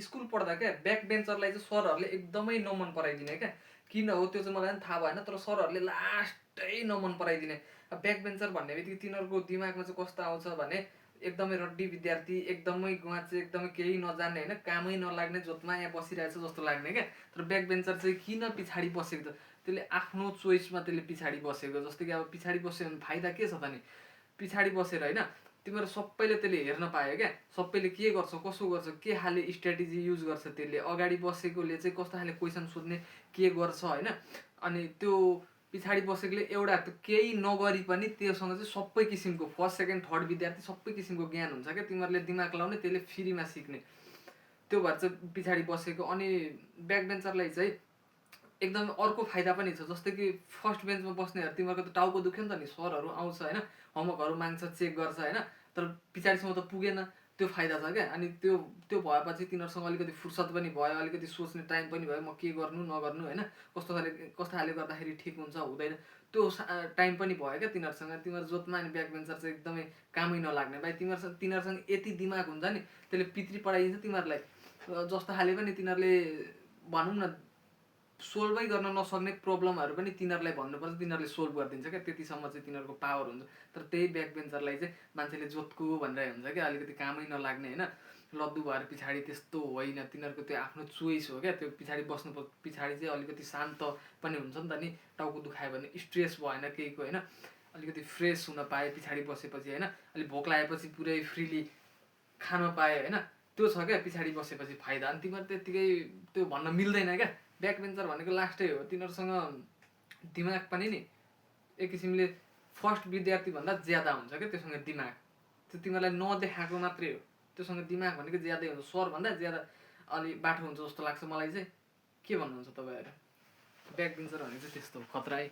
School पढ्दा क्या back बेन्चरलाई चाहिँ सरहरूले एकदमै नमन पराइदिने क्या। किन हो त्यो चाहिँ मलाई पनि थाहा भएन, तर सरहरूले लास्टै नमन पराइदिने। ब्याक बेन्चर भन्ने बित्तिकै तिनीहरूको दिमागमा चाहिँ कस्तो आउँछ भने एकदमै रड्डी विद्यार्थी, एकदमै गुवाचे, एकदमै केही नजान्ने होइन, कामै नलाग्ने, जोतमा यहाँ बसिरहेछ जस्तो लाग्ने क्या। तर ब्याक बेन्चर चाहिँ किन पछाडि बसेको त, त्यसले आफ्नो चोइसमा त्यसले पछाडि बसेको। जस्तै कि अब पछाडि बस्यो भने फाइदा के छ त नि, पछाडि बसेर होइन तिमीहरू सबैले त्यसले हेर्न पायो क्या, सबैले के गर्छ कसो गर्छ, के खाले स्ट्राटेजी युज गर्छ, त्यसले अगाडि बसेकोले चाहिँ कस्तो खाले क्वेसन सोध्ने के गर्छ होइन। अनि त्यो पछाडि बसेकोले एउटा केही नगरी पनि त्योसँग चाहिँ सबै किसिमको फर्स्ट सेकेन्ड थर्ड विद्यार्थी सबै किसिमको ज्ञान हुन्छ क्या, तिमीहरूले दिमाग लाउने त्यसले फ्रीमा सिक्ने। त्यो भएर चाहिँ पछाडि बसेको। अनि ब्याक बेन्चरलाई चाहिँ एकदम अर्को फाइदा पनि छ। जस्तै कि फर्स्ट बेन्चमा बस्नेहरू तिमीहरूको त टाउको दुख्यो नि त नि, सरहरू आउँछ होइन, होमवर्कहरू माग्छ, चेक गर्छ होइन, तर पछाडिसम्म त पुगेन, त्यो फाइदा छ क्या। अनि त्यो भएपछि तिनीहरूसँग अलिकति फुर्सद पनि भयो, अलिकति सोच्ने टाइम पनि भयो, म के गर्नु नगर्नु होइन, कस्तो खाले गर्दाखेरि ठिक हुन्छ हुँदैन, त्यो टाइम पनि भयो क्या तिनीहरूसँग। तिनीहरू जोतमा अनि ब्याक बेन्चर चाहिँ एकदमै कामै नलाग्ने भाइ। तिनीहरूसँग यति दिमाग हुन्छ नि, त्यसले पितृ पढाइदिन्छ तिमीहरूलाई। जस्तो खाले पनि तिनीहरूले भनौँ न सोल्भै गर्न नसक्ने प्रब्लमहरू पनि तिनीहरूलाई भन्नुपर्छ, तिनीहरूले सोल्भ गरिदिन्छ क्या, त्यतिसम्म चाहिँ तिनीहरूको पावर हुन्छ। तर त्यही ब्याक बेन्चरलाई चाहिँ मान्छेले जोतको भनेर हुन्छ क्या, अलिकति कामै नलाग्ने होइन, लद्दु भएर पछाडि त्यस्तो होइन, तिनीहरूको त्यो आफ्नो चोइस हो क्या। त्यो पछाडि बस्नु पछाडि चाहिँ अलिकति शान्त पनि हुन्छ नि त नि, टाउको दुखायो भने स्ट्रेस भएन केहीको होइन, अलिकति फ्रेस हुन पाए पछाडि बसेपछि होइन, अलिक भोक लागेपछि पुरै फ्रिली खान पाए होइन, त्यो छ क्या पछाडि बसेपछि फाइदा। अनि तिमीहरू त्यत्तिकै त्यो भन्न मिल्दैन क्या। ब्याक बेन्चर भनेको लास्टै हो, तिनीहरूसँग दिमाग पनि नि एक किसिमले फर्स्ट विद्यार्थीभन्दा ज्यादा हुन्छ क्या त्योसँग दिमाग। त्यो तिमीहरूलाई नदेखाएको मात्रै हो, त्योसँग दिमाग भनेको ज्यादै हुन्छ, सरभन्दा ज्यादा अलि बाठो हुन्छ जस्तो लाग्छ मलाई चाहिँ। के भन्नुहुन्छ तपाईँहरू? ब्याक बेन्चर भनेको चाहिँ त्यस्तो खतरा है।